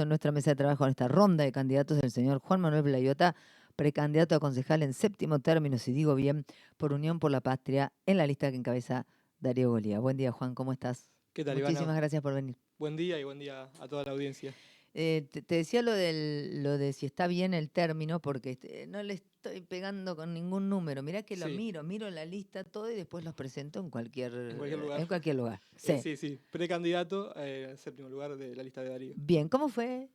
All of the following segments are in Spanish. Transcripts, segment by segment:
En nuestra mesa de trabajo, en esta ronda de candidatos, el señor Juan Manuel Blayota, precandidato a concejal en séptimo término, si digo bien, por Unión por la Patria, en la lista que encabeza Darío Golía. Buen día, Juan, ¿cómo estás? ¿Qué tal, Ivana? Muchísimas gracias por venir. Buen día y buen día a toda la audiencia. Te decía lo de si está bien el término, porque no le estoy pegando con ningún número. Mirá que lo Sí, miro la lista todo y después los presento en cualquier lugar. en cualquier lugar. Sí. Sí, precandidato al séptimo lugar de la lista de Darío. Bien, ¿cómo fue?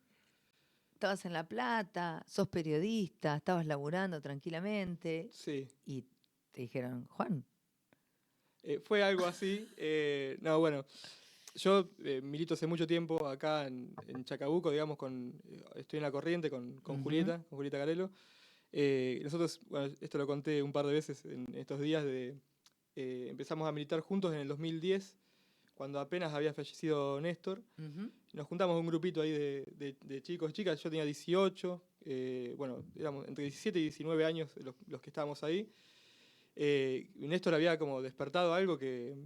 Estabas en La Plata, sos periodista, estabas laburando tranquilamente Sí, y te dijeron, Juan. fue algo así. No, bueno, yo milito hace mucho tiempo acá en Chacabuco, digamos, estoy en La Corriente con Ujú, Julieta Carelo. Nosotros, bueno, esto lo conté un par de veces en estos días, empezamos a militar juntos en el 2010, cuando apenas había fallecido Néstor. ujú. Nos juntamos un grupito ahí de chicos y chicas. Yo tenía 18, bueno, éramos entre 17 y 19 años los que estábamos ahí. Néstor había como despertado algo que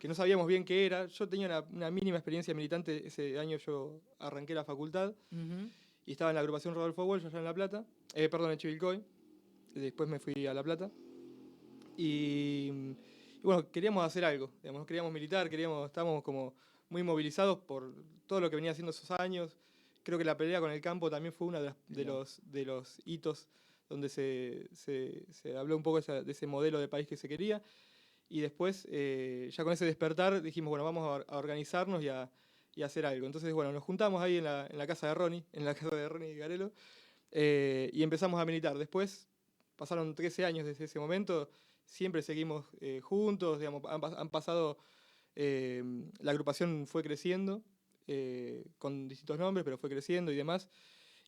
no sabíamos bien qué era. Yo tenía una mínima experiencia militante. Ese año yo arranqué la facultad Ujú. y estaba en la agrupación Rodolfo Walsh allá en La Plata. Perdón, en Chivilcoy. Después me fui a La Plata. Y bueno, queríamos hacer algo, digamos, no queríamos militar, estábamos como muy movilizados por todo lo que venía haciendo esos años. Creo que la pelea con el campo también fue uno Bien. de los hitos donde se habló un poco de ese modelo de país que se quería. Y después, ya con ese despertar, dijimos, bueno, vamos a organizarnos y a hacer algo. Entonces, bueno, nos juntamos ahí en la casa de Ronnie, en la casa de Ronnie Garelo, y empezamos a militar. Después pasaron 13 años desde ese momento, siempre seguimos juntos, digamos, han pasado, eh, la agrupación fue creciendo, con distintos nombres, pero fue creciendo y demás.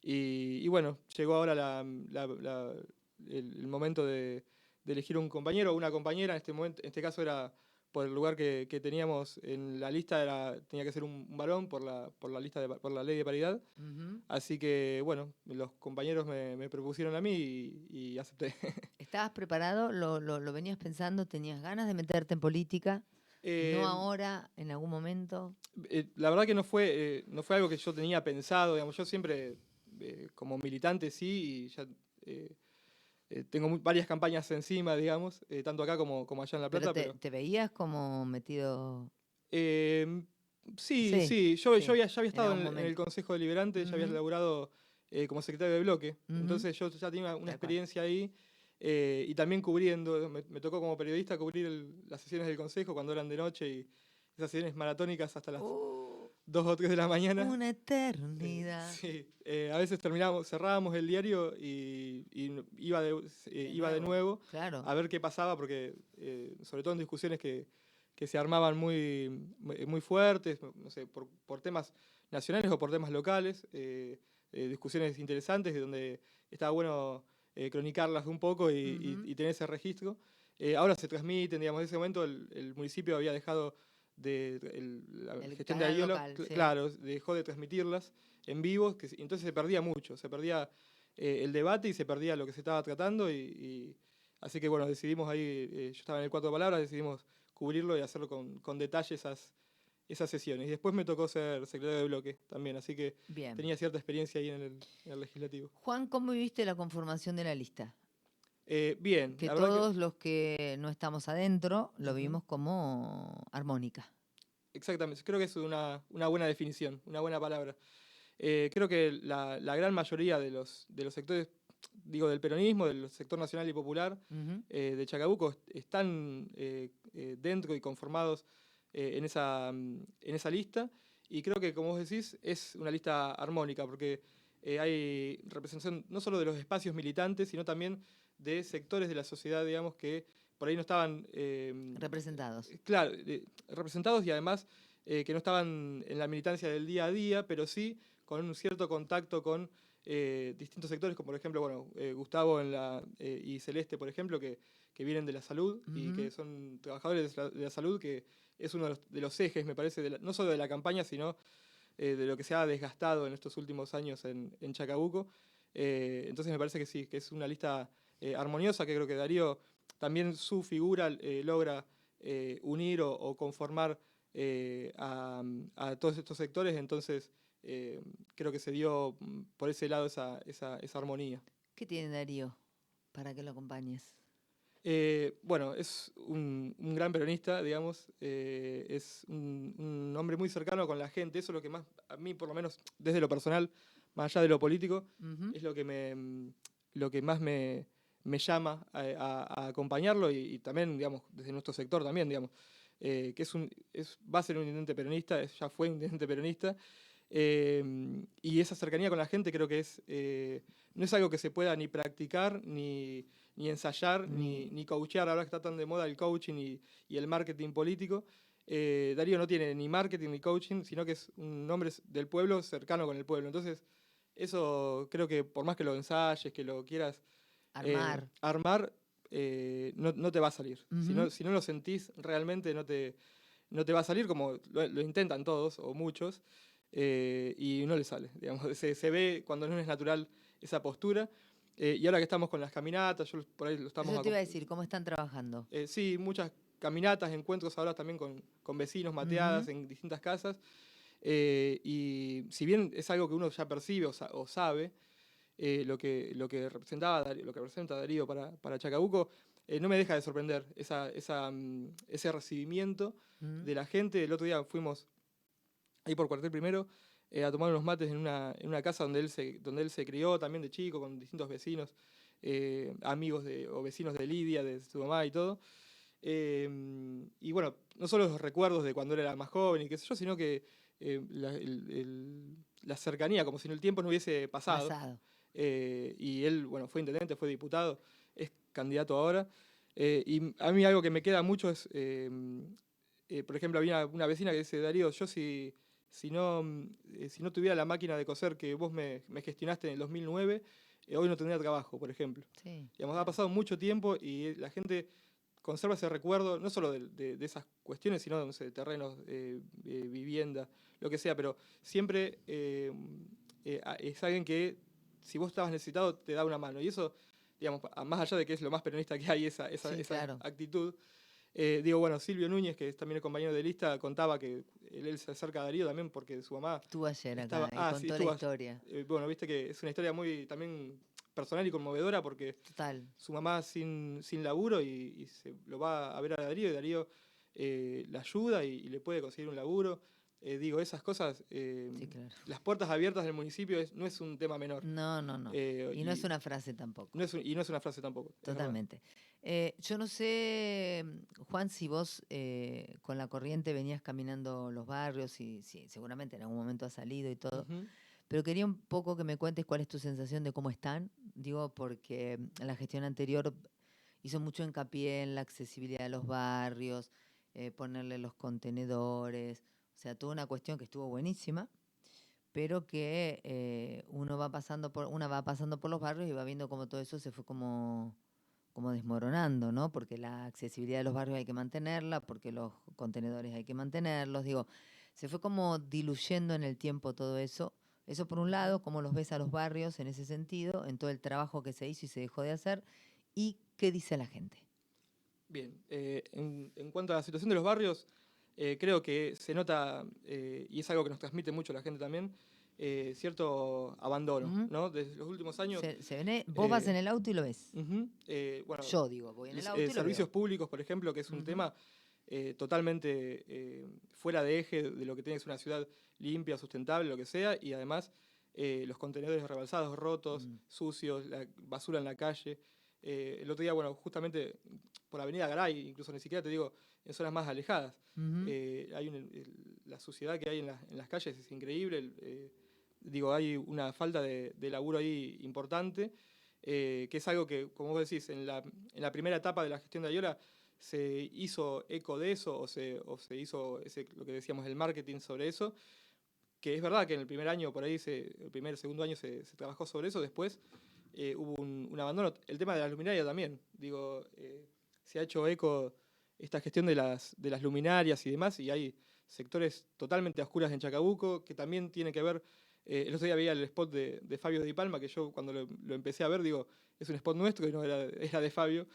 Y bueno, llegó ahora el momento de elegir un compañero o una compañera. En este momento, en este caso era por el lugar que teníamos en la lista, tenía que ser un varón por la lista por la ley de paridad. Ujú. Así que, bueno, los compañeros me propusieron a mí y acepté. ¿Estabas preparado? ¿Lo venías pensando? ¿Tenías ganas de meterte en política? ¿No Eh, ahora, en algún momento? la verdad que no fue algo que yo tenía pensado, digamos, yo siempre, como militante sí, y ya eh, tengo varias campañas encima, digamos, tanto acá como allá en La ¿Pero Plata, pero... te veías como metido? eh, sí, Sí, sí, sí, ya había en estado algún en el momento. Consejo Deliberante, ya había Ujú, laburado como secretario de bloque, ujú. entonces yo ya tenía una Tal cual. experiencia ahí, y también cubriendo, me tocó como periodista cubrir las sesiones del Consejo cuando eran de noche y esas sesiones maratónicas hasta las Uh, 2 o 3 de la mañana. una eternidad. Sí, a veces cerrábamos el diario y De iba de nuevo, nuevo claro. a ver qué pasaba, porque sobre todo en discusiones que se armaban muy fuertes, no sé, por temas nacionales o por temas locales, discusiones interesantes de donde estaba bueno cronicarlas un poco Ujú. y tener ese registro. Ahora se transmiten, digamos, en ese momento el municipio había dejado la El gestión de canal Aiolo, local, sí. claro, dejó de transmitirlas en vivo, y entonces se perdía mucho, se perdía el debate y se perdía lo que se estaba tratando, así que bueno, decidimos ahí, yo estaba en el Cuatro Palabras, decidimos cubrirlo y hacerlo con detalle esas sesiones. Y después me tocó ser secretario de bloque también, así que Bien. tenía cierta experiencia ahí en el legislativo. Juan, ¿cómo viviste la conformación de la lista? Bien, Que la verdad que... todos los que no estamos adentro lo Ujú. vimos como armónica. Exactamente, creo que es una buena definición, una buena palabra. Creo que la gran mayoría de los sectores, digo, del peronismo, del sector nacional y popular Ujú. de Chacabuco, están dentro y conformados en esa lista. Y creo que, como vos decís, es una lista armónica, porque hay representación no solo de los espacios militantes, sino también de sectores de la sociedad, digamos, que por ahí no estaban, Representados. claro, representados y además que no estaban en la militancia del día a día, pero sí con un cierto contacto con distintos sectores, como por ejemplo, bueno, Gustavo y Celeste, por ejemplo, que vienen de la salud y Ujú. que son trabajadores de la salud, que es uno de los ejes, me parece, no solo de la campaña, sino de lo que se ha desgastado en estos últimos años en Chacabuco. Entonces me parece que sí, que es una lista armoniosa, que creo que Darío también su figura logra unir o conformar a todos estos sectores, entonces creo que se dio por ese lado esa armonía. ¿Qué tiene Darío para que lo acompañes? Bueno, es un gran peronista, digamos, es un hombre muy cercano con la gente, eso es lo que más, a mí por lo menos desde lo personal, más allá de lo político, es lo que más me llama a acompañarlo y también, digamos, desde nuestro sector también, digamos, que va a ser un intendente peronista, ya fue un intendente peronista, y esa cercanía con la gente creo que no es algo que se pueda ni practicar, ni ensayar, ni coachear, ahora que está tan de moda el coaching y el marketing político. Darío no tiene ni marketing ni coaching, sino que es un hombre del pueblo, cercano con el pueblo. Entonces, eso creo que por más que lo ensayes, que lo quieras armar, no te va a salir. Si no lo sentís realmente, no te va a salir, como lo intentan todos o muchos, y no le sale. Digamos, se ve cuando no es natural esa postura. Y ahora que estamos con las caminatas, por ahí lo estamos... Eso te iba a decir, ¿cómo están trabajando? Sí, muchas caminatas, encuentros ahora también con vecinos, mateadas en distintas casas. Y si bien es algo que uno ya percibe o sabe, lo que representa Darío para Chacabuco, no me deja de sorprender ese recibimiento de la gente. El otro día fuimos ahí por Cuartel Primero a tomar unos mates en una casa donde él se crió también de chico, con distintos vecinos, amigos o vecinos de Lidia, de su mamá y todo. Y bueno, no solo los recuerdos de cuando él era más joven y qué sé yo, sino que la cercanía, como si el tiempo no hubiese pasado. Y él, bueno, fue intendente, fue diputado, es candidato ahora. Y a mí algo que me queda mucho es, por ejemplo, había una vecina que dice, Darío, yo si no tuviera la máquina de coser que vos me gestionaste en el 2009, hoy no tendría trabajo, por ejemplo. Sí, digamos, ha pasado mucho tiempo y la gente conserva ese recuerdo, no solo de esas cuestiones, sino de terrenos, vivienda, lo que sea, pero siempre es alguien que, si vos estabas necesitado, te da una mano. Y eso, digamos, más allá de que es lo más peronista que hay, esa claro. actitud. Digo, bueno, Silvio Núñez, que es también el compañero de lista, contaba que él se acerca a Darío también porque su mamá... Estuvo ayer estaba, acá y contó la historia. Bueno, viste que es una historia muy también personal y conmovedora porque su mamá sin laburo y se lo va a ver a Darío y Darío la ayuda y le puede conseguir un laburo. Digo, esas cosas, Sí, claro. las puertas abiertas del municipio no es un tema menor. No. Y no es una frase tampoco. No es una frase tampoco. Totalmente. Yo no sé, Juan, si vos con la corriente venías caminando los barrios y sí, seguramente en algún momento has salido y todo, pero quería un poco que me cuentes cuál es tu sensación de cómo están. Digo, porque la gestión anterior hizo mucho hincapié en la accesibilidad de los barrios, ponerle los contenedores, o sea, toda una cuestión que estuvo buenísima, pero que una va pasando por los barrios y va viendo cómo todo eso se fue como desmoronando, ¿no? Porque la accesibilidad de los barrios hay que mantenerla, porque los contenedores hay que mantenerlos, digo, se fue como diluyendo en el tiempo todo eso. Eso por un lado, cómo los ves a los barrios en ese sentido, en todo el trabajo que se hizo y se dejó de hacer, y qué dice la gente. Bien, en cuanto a la situación de los barrios, creo que se nota, y es algo que nos transmite mucho la gente también, cierto abandono, ¿no? Desde los últimos años... Vos vas en el auto y lo ves. Bueno, yo digo, voy en el auto y lo servicios veo. Públicos, por ejemplo, que es un tema totalmente fuera de eje de lo que tiene que ser una ciudad limpia, sustentable, lo que sea, y además los contenedores rebalsados, rotos, sucios, la basura en la calle. El otro día, bueno, justamente por Avenida Garay, incluso ni siquiera te digo en zonas más alejadas, la suciedad que hay en las calles es increíble. Digo, hay una falta de laburo ahí importante, que es algo que, como vos decís, en la primera etapa de la gestión de Ayola se hizo eco de eso, o se hizo lo que decíamos, el marketing sobre eso, que es verdad que en el primer año, por ahí, segundo año se trabajó sobre eso, después hubo un abandono. El tema de la luminaria también, digo, se ha hecho eco esta gestión de las luminarias y demás, y hay sectores totalmente a oscuras en Chacabuco, que también tiene que ver... el otro día veía el spot de Fabio Di Palma, que yo cuando lo empecé a ver, digo, es un spot nuestro, y no era de Fabio.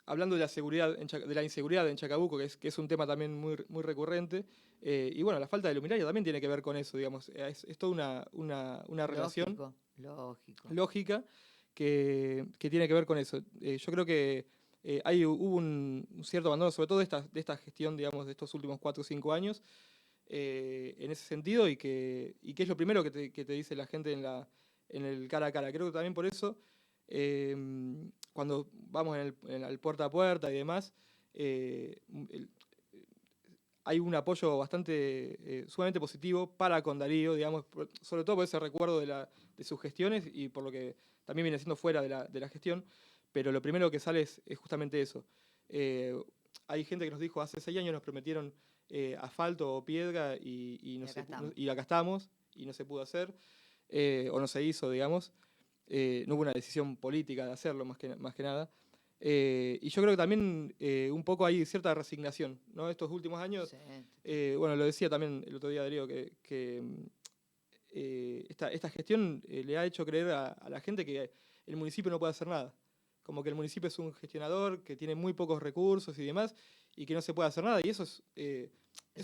Hablando de la seguridad, de la inseguridad en Chacabuco, que es un tema también muy, muy recurrente, Y bueno, la falta de luminaria también tiene que ver con eso, digamos. Es toda una relación Lógico. lógica que tiene que ver con eso. Yo creo que hubo un cierto abandono, sobre todo de esta gestión, digamos, de estos últimos 4 o 5 años, en ese sentido, y que es lo primero que te dice la gente en el cara a cara. Creo que también por eso, cuando vamos al puerta a puerta y demás, hay un apoyo sumamente positivo para con Darío, digamos, sobre todo por ese recuerdo de sus gestiones y por lo que también viene siendo fuera de la gestión, pero lo primero que sale es justamente eso. Hay gente que nos dijo, hace 6 años nos prometieron asfalto o piedra y acá estamos, y no se pudo hacer, o no se hizo, digamos. No hubo una decisión política de hacerlo, más que nada. Y yo creo que también un poco hay cierta resignación, ¿no? Estos últimos años, Sí. bueno, lo decía también el otro día Darío, que esta gestión le ha hecho creer a la gente que el municipio no puede hacer nada. Como que el municipio es un gestionador que tiene muy pocos recursos y demás, y que no se puede hacer nada. Y eso es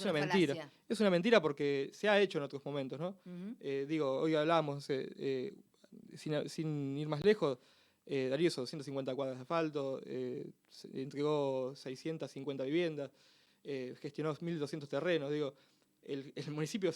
una mentira. Falacia. Es una mentira porque se ha hecho en otros momentos, ¿no? Digo, hoy hablábamos, sin ir más lejos, Darío hizo 250 cuadras de asfalto, entregó 650 viviendas, gestionó 1.200 terrenos. Digo, el municipio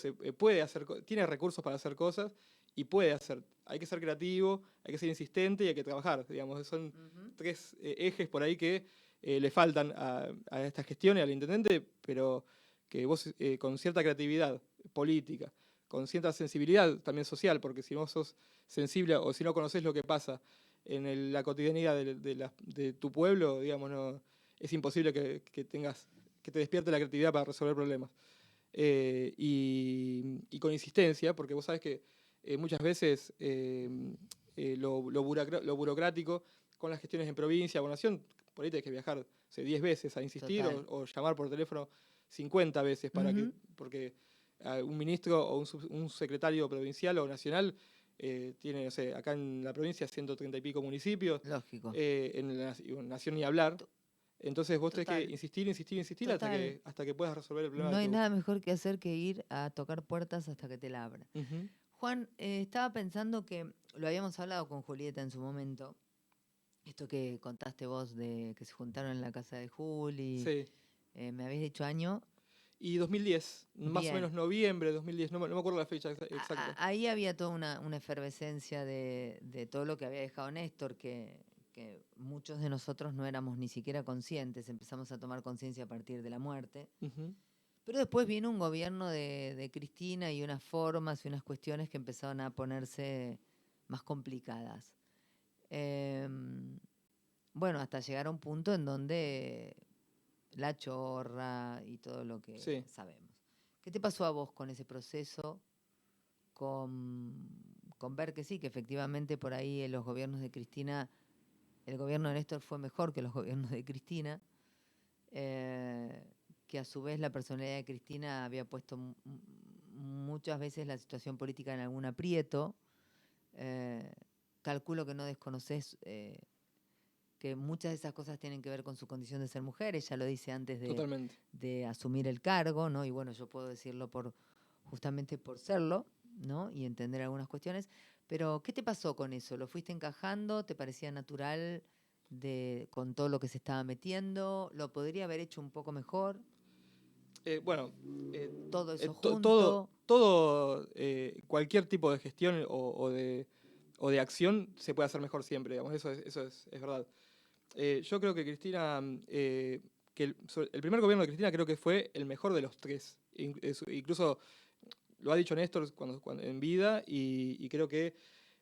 tiene recursos para hacer cosas y puede hacer. Hay que ser creativo, hay que ser insistente y hay que trabajar. Digamos, son 3 ejes por ahí que le faltan a esta gestión y al intendente, pero que vos con cierta creatividad política, con cierta sensibilidad también social, porque si no sos sensible o si no conocés lo que pasa en la cotidianidad de tu pueblo, digamos, no, es imposible que te despierte la creatividad para resolver problemas. Y con insistencia, porque vos sabés que muchas veces lo burocrático con las gestiones en provincia o nación, por ahí tenés que viajar 10 veces a insistir o llamar por teléfono 50 veces porque un ministro o un secretario provincial o nacional tiene, no sé, acá en la provincia 130 y pico municipios. Lógico. En la nación ni hablar. Entonces vos tenés que insistir hasta que puedas resolver el problema. No hay nada mejor que hacer que ir a tocar puertas hasta que te la abran. Juan, estaba pensando que lo habíamos hablado con Julieta en su momento. Esto que contaste vos de que se juntaron en la casa de Juli. Sí. Me habéis dicho año. Y 2010, más o menos noviembre de 2010, no me acuerdo la fecha exacta. Ahí había toda una efervescencia de todo lo que había dejado Néstor, que muchos de nosotros no éramos ni siquiera conscientes, empezamos a tomar conciencia a partir de la muerte. Pero después vino un gobierno de Cristina y unas formas y unas cuestiones que empezaron a ponerse más complicadas. Bueno, hasta llegar a un punto en donde la chorra y todo lo que sabemos. ¿Qué te pasó a vos con ese proceso? Con ver que sí, que efectivamente por ahí los gobiernos de Cristina, el gobierno de Néstor fue mejor que los gobiernos de Cristina, que a su vez la personalidad de Cristina había puesto muchas veces la situación política en algún aprieto. Calculo que no desconoces que muchas de esas cosas tienen que ver con su condición de ser mujer. Ella lo dice antes de asumir el cargo, ¿no? Y bueno, yo puedo decirlo justamente por serlo, ¿no? Y entender algunas cuestiones. Pero, ¿qué te pasó con eso? ¿Lo fuiste encajando? ¿Te parecía natural con todo lo que se estaba metiendo? ¿Lo podría haber hecho un poco mejor? Todo eso junto. Cualquier tipo de gestión o de acción se puede hacer mejor siempre, digamos, eso es verdad. Yo creo que Cristina, el primer gobierno de Cristina creo que fue el mejor de los 3. Incluso lo ha dicho Néstor cuando en vida, y creo que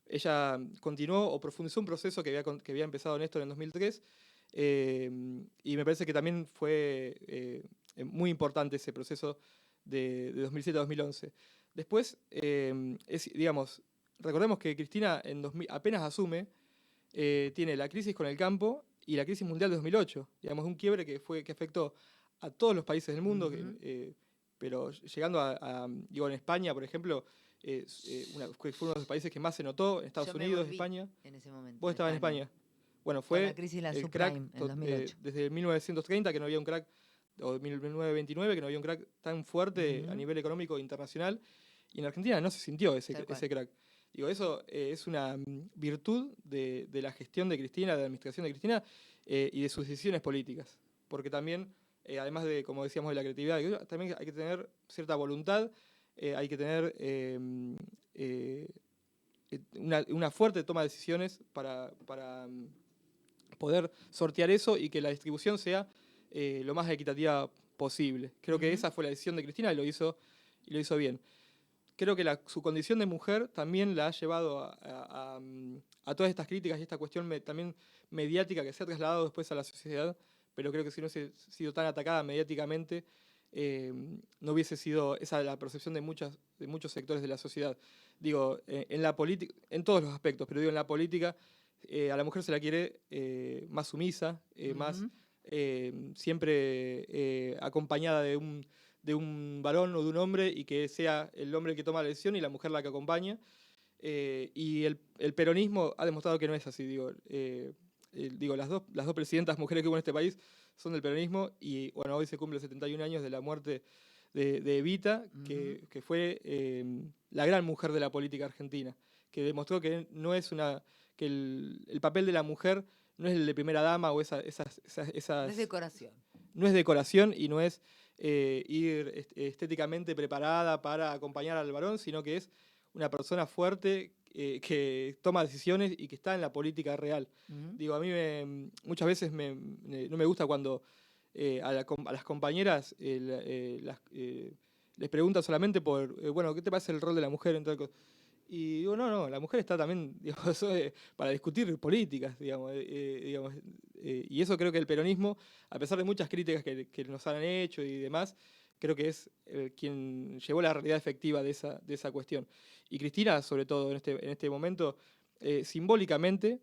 ella continuó o profundizó un proceso que había empezado Néstor en 2003, y me parece que también fue muy importante ese proceso de 2007 a 2011. Después, digamos, recordemos que Cristina apenas asume, tiene la crisis con el campo y la crisis mundial de 2008, digamos, un quiebre que afectó a todos los países del mundo, pero llegando digo, en España, por ejemplo, fue uno de los países que más se notó, en Estados Unidos, España. En ese momento. Vos estabas en España. Bueno, fue la crisis de la el crack en 2008. desde 1930, que no había un crack o 1929, que no había un crack tan fuerte a nivel económico internacional, y en Argentina no se sintió ese crack. Digo, eso es una virtud de la gestión de Cristina, de la administración de Cristina, y de sus decisiones políticas. Porque también, además de, como decíamos, de la creatividad, también hay que tener cierta voluntad, hay que tener una fuerte toma de decisiones para poder sortear eso y que la distribución sea lo más equitativa posible. Creo que esa fue la decisión de Cristina y lo hizo bien. Creo que su condición de mujer también la ha llevado a todas estas críticas y esta cuestión también mediática que se ha trasladado después a la sociedad, pero creo que si no hubiese sido tan atacada mediáticamente, no hubiese sido esa la percepción de muchos sectores de la sociedad. Digo, en la política, en todos los aspectos, pero digo, en la política a la mujer se la quiere más sumisa, más siempre acompañada de un varón o de un hombre y que sea el hombre el que toma la decisión y la mujer la que acompaña. Y el peronismo ha demostrado que no es así. Digo, las dos presidentas mujeres que hubo en este país son del peronismo y bueno, hoy se cumplen 71 años de la muerte de Evita, que fue la gran mujer de la política argentina, que demostró que no es que el papel de la mujer no es el de primera dama o esas No es decoración. No es decoración y no es ir estéticamente preparada para acompañar al varón, sino que es una persona fuerte que toma decisiones y que está en la política real. Digo, a mí muchas veces no me gusta cuando a las compañeras les preguntan solamente por, bueno, ¿qué te parece el rol de la mujer en tal cosa? Y digo, no, la mujer está también digamos, para discutir políticas, digamos, y eso creo que el peronismo, a pesar de muchas críticas que nos han hecho y demás, creo que es quien llevó la realidad efectiva de esa cuestión. Y Cristina, sobre todo en este momento, simbólicamente,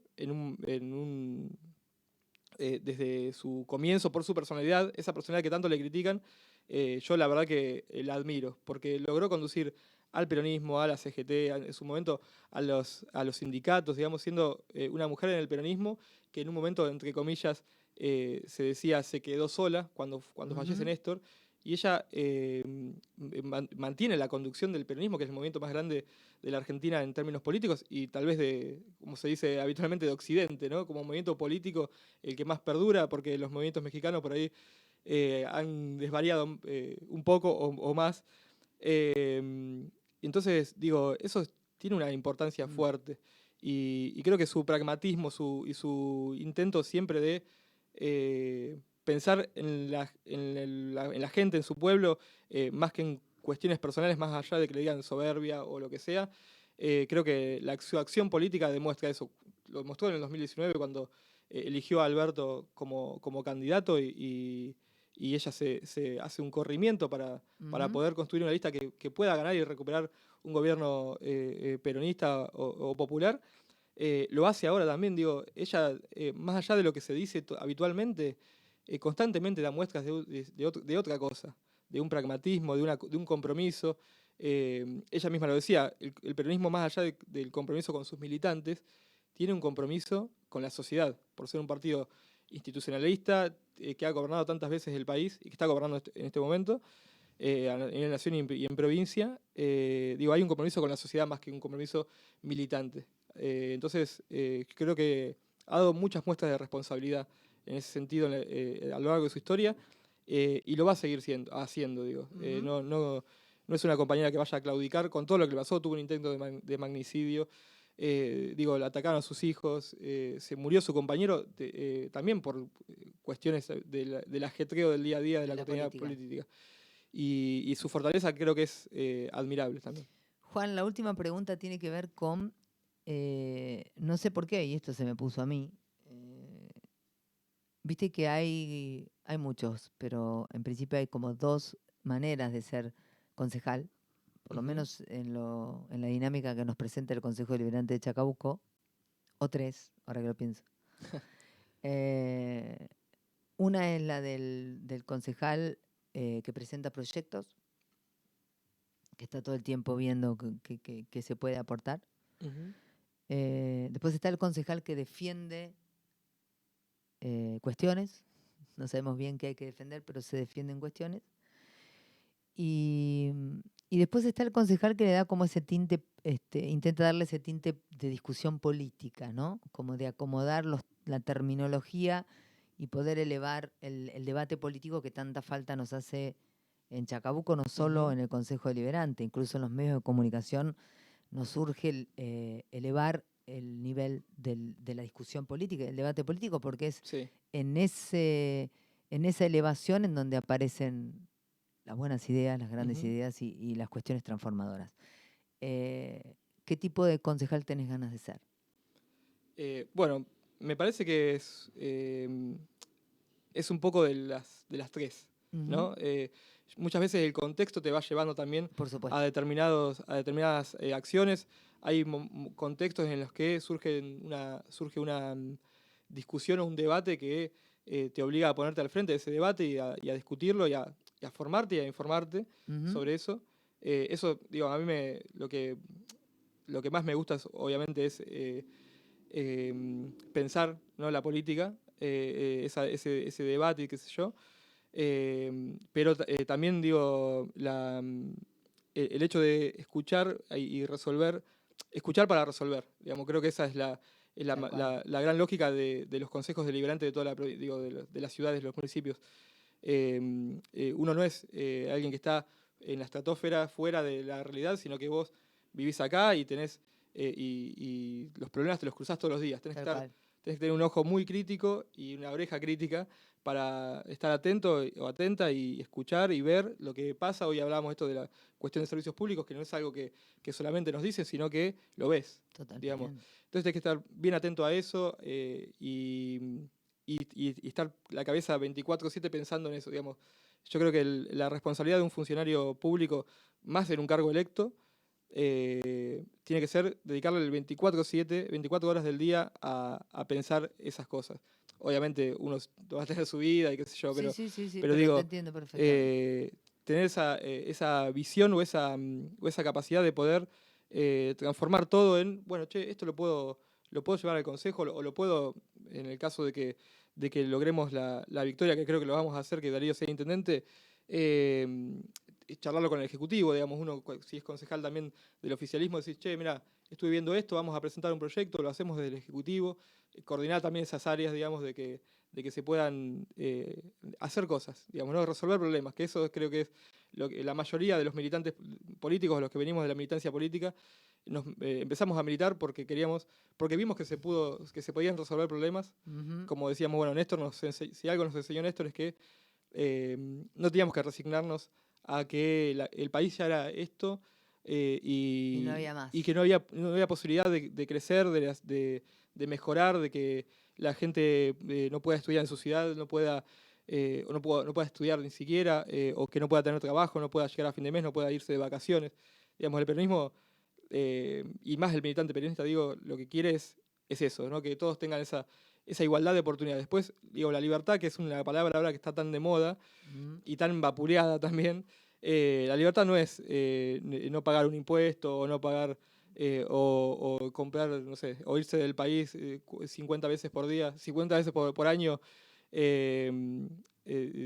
desde su comienzo, por su personalidad, esa personalidad que tanto le critican, yo la verdad que la admiro, porque logró conducir al peronismo, a la CGT, en su momento a los sindicatos, digamos, siendo una mujer en el peronismo, que en un momento, entre comillas, se decía se quedó sola cuando fallece Néstor, y ella mantiene la conducción del peronismo, que es el movimiento más grande de la Argentina en términos políticos, y tal vez como se dice habitualmente, de Occidente, ¿no? Como movimiento político el que más perdura, porque los movimientos mexicanos por ahí han desvariado un poco o más. Entonces, digo, eso tiene una importancia fuerte. Y creo que su pragmatismo y su intento siempre de pensar en la gente, en su pueblo, más que en cuestiones personales, más allá de que le digan soberbia o lo que sea, creo que su acción política demuestra eso. Lo mostró en el 2019 cuando eligió a Alberto como candidato y ella se hace un corrimiento para poder construir una lista que pueda ganar y recuperar un gobierno peronista o popular. Lo hace ahora también, digo, ella, más allá de lo que se dice habitualmente, constantemente da muestras de otra cosa, de un pragmatismo, de un compromiso. Ella misma lo decía, el peronismo, más allá del compromiso con sus militantes, tiene un compromiso con la sociedad, por ser un partido institucionalista que ha gobernado tantas veces el país y que está gobernando en este momento, en nación y en provincia. Digo, hay un compromiso con la sociedad más que un compromiso militante. Entonces, creo que ha dado muchas muestras de responsabilidad en ese sentido a lo largo de su historia y lo va a seguir haciendo, digo. No es una compañera que vaya a claudicar con todo lo que le pasó, tuvo un intento de magnicidio. Digo, le atacaron a sus hijos, se murió su compañero también por cuestiones del ajetreo del día a día de la cotidianidad política. Y su fortaleza creo que es admirable también. Juan, la última pregunta tiene que ver con, no sé por qué, y esto se me puso a mí, viste que hay muchos, pero en principio hay como dos maneras de ser concejal, por lo menos en la dinámica que nos presenta el Consejo Deliberante de Chacabuco, o tres, ahora que lo pienso. Una es la del concejal que presenta proyectos, que está todo el tiempo viendo qué se puede aportar. Después está el concejal que defiende cuestiones, no sabemos bien qué hay que defender, pero se defienden cuestiones. Y, y después está el concejal que le da como ese tinte, intenta darle ese tinte de discusión política, ¿no? Como de acomodar la terminología y poder elevar el debate político que tanta falta nos hace en Chacabuco, no solo Ujú. en el Consejo Deliberante, incluso en los medios de comunicación nos urge elevar el nivel de la discusión política, el debate político, porque es Sí. en esa elevación en donde aparecen las buenas ideas, las grandes Ujú. ideas y las cuestiones transformadoras. ¿Qué tipo de concejal tenés ganas de ser? Bueno, me parece que es un poco de las tres, Ujú. ¿no? Muchas veces el contexto te va llevando también Por supuesto. a determinadas acciones. Hay contextos en los que surge una discusión o un debate que te obliga a ponerte al frente de ese debate y a discutirlo y a formarte y a informarte Ujú. sobre eso. Eso, digo, a mí lo que más me gusta obviamente es pensar, ¿no?, la política, ese debate y qué sé yo. Pero también digo, el hecho de escuchar y resolver, escuchar para resolver, digamos, creo que esa es Tal cual. la gran lógica de los consejos deliberantes de toda digo, de las ciudades, de los municipios. Uno no es alguien que está en la estratosfera fuera de la realidad, sino que vos vivís acá y y los problemas te los cruzás todos los días. Tal cual. Tenés que tener un ojo muy crítico y una oreja crítica para estar atento o atenta y escuchar y ver lo que pasa. Hoy hablábamos esto de la cuestión de servicios públicos, que no es algo que solamente nos dicen, sino que lo ves, digamos. Totalmente. Entonces tenés que estar bien atento a eso y estar la cabeza 24/7 pensando en eso, digamos. Yo creo que la responsabilidad de un funcionario público, más en un cargo electo, tiene que ser dedicarle el 24/7, 24 horas del día a pensar esas cosas. Obviamente uno va a tener su vida y qué sé yo, Sí, sí, sí, sí, pero pero te digo, entiendo perfectamente. eh, tener esa visión o esa capacidad de poder transformar todo en, bueno, che, esto lo puedo llevar al consejo o lo puedo, en el caso de que logremos la victoria, que creo que lo vamos a hacer, que Darío sea intendente, eh, charlarlo con el Ejecutivo, digamos, uno, si es concejal también del oficialismo, decir, che, mira, estuve viendo esto, vamos a presentar un proyecto, lo hacemos desde el Ejecutivo, coordinar también esas áreas, digamos, de que se puedan hacer cosas, digamos, ¿no? Resolver problemas, que eso creo que es lo que la mayoría de los militantes políticos, los que venimos de la militancia política, empezamos a militar porque porque vimos que que se podían resolver problemas. Ujú. Como decíamos, bueno, si algo nos enseñó Néstor es que no teníamos que resignarnos a que el país ya era esto Y no había más. y que no había posibilidad de crecer, de mejorar, de que la gente no pueda estudiar en su ciudad, no pueda estudiar ni siquiera, o que no pueda tener trabajo, no pueda llegar a fin de mes, no pueda irse de vacaciones. Digamos, el peronismo, y más el militante peronista, digo, lo que quiere es eso, ¿no? Que todos tengan esa igualdad de oportunidades. Después, digo, la libertad, que es una palabra ahora que está tan de moda Ujú. y tan vapuleada también, la libertad no es no pagar un impuesto o no pagar o comprar, no sé, o irse del país 50 veces por día, 50 veces por año, eh,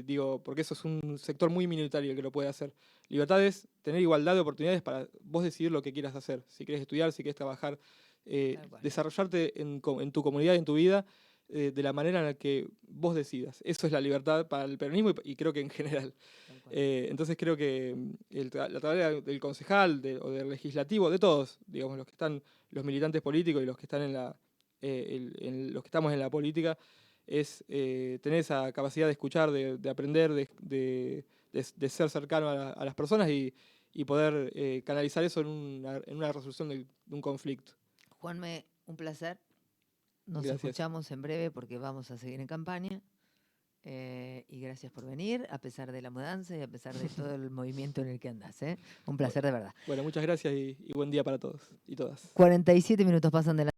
digo, porque eso es un sector muy minoritario el que lo puede hacer. Libertad es tener igualdad de oportunidades para vos decidir lo que quieras hacer, si quieres estudiar, si quieres trabajar, Tal cual. desarrollarte en tu comunidad, en tu vida, de la manera en la que vos decidas. Eso es la libertad para el peronismo y creo que en general. Tal cual. Entonces creo que la tarea del concejal o del legislativo, de todos, digamos, los militantes políticos y los que están los que estamos en la política, es tener esa capacidad de escuchar, de aprender, de ser cercano a las personas y poder canalizar eso en una resolución de un conflicto. Juanme, un placer. Nos Gracias. escuchamos en breve porque vamos a seguir en campaña. Y gracias por venir, a pesar de la mudanza y a pesar de todo el movimiento en el que andás. Un placer de verdad. Bueno, muchas gracias y buen día para todos y todas. 47 minutos pasan de la